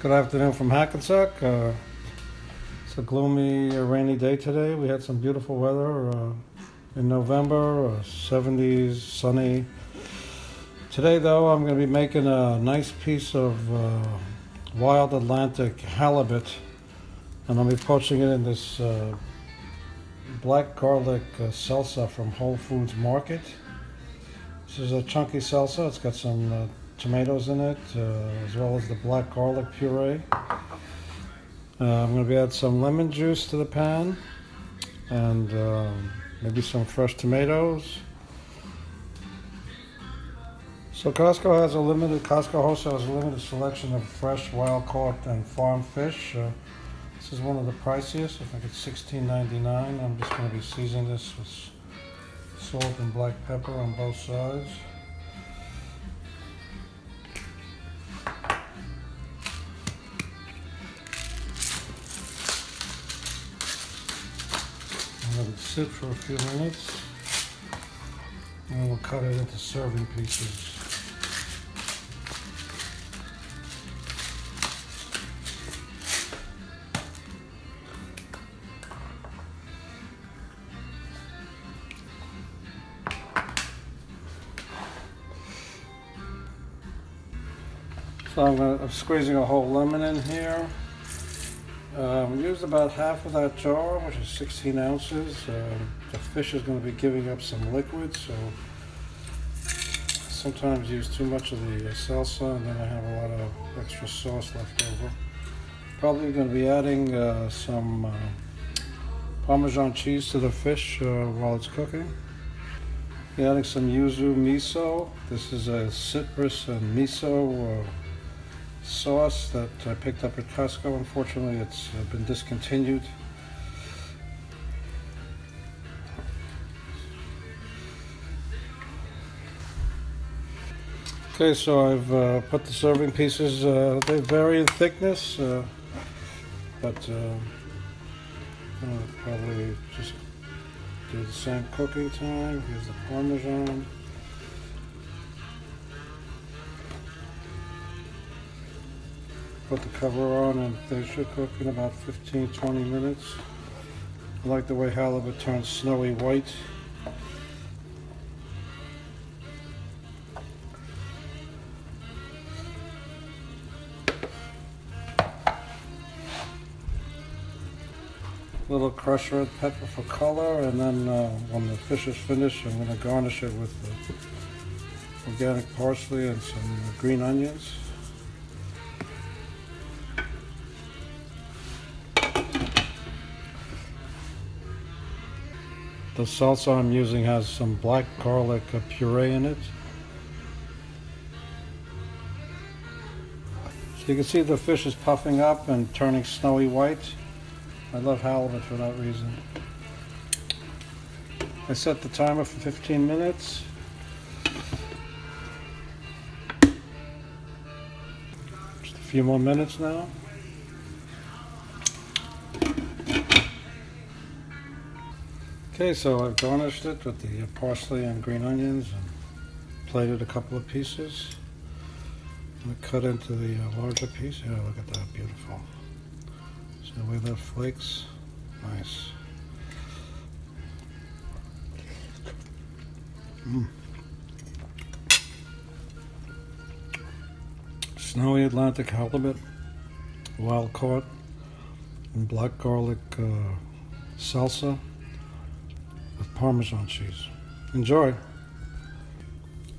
Good afternoon from Hackensack. It's a gloomy, rainy day today. We had some beautiful weather in November, 70s, sunny. Today, though, I'm going to be making a nice piece of wild Atlantic halibut, and I'll be poaching it in this black garlic salsa from Whole Foods Market. This is a chunky salsa. It's got some tomatoes in it, as well as the black garlic puree. I'm going to add some lemon juice to the pan, and maybe some fresh tomatoes. So Costco wholesale has a limited selection of fresh, wild-caught, and farm fish. This is one of the priciest. I think it's $16.99. I'm just going to be seasoning this with salt and black pepper on both sides. Let it sit for a few minutes, and we'll cut it into serving pieces. So I'm squeezing a whole lemon in here. Used about half of that jar, which is 16 ounces. The fish is going to be giving up some liquid, so sometimes use too much of the salsa, and then I have a lot of extra sauce left over. Probably going to be adding some Parmesan cheese to the fish while it's cooking. Adding some yuzu miso. This is a citrus and miso sauce that I picked up at Costco. Unfortunately, it's been discontinued. Okay, so I've put the serving pieces. They vary in thickness, but I'll probably just do the same cooking time. Here's the Parmesan. Put the cover on, and they should cook in about 15-20 minutes. I like the way halibut turns snowy white. A little crushed red pepper for color, and then when the fish is finished, I'm going to garnish it with organic parsley and some green onions. The salsa I'm using has some black garlic puree in it. So you can see the fish is puffing up and turning snowy white. I love halibut for that reason. I set the timer for 15 minutes. Just a few more minutes now. Okay, so I've garnished it with the parsley and green onions and plated a couple of pieces. I'm going to cut into the larger piece. Yeah, look at that, beautiful. See the way that flakes? Nice. Snowy Atlantic halibut, wild caught, and black garlic salsa with Parmesan cheese. Enjoy.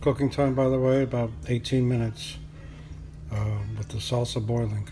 Cooking time, by the way, about 18 minutes with the salsa boiling.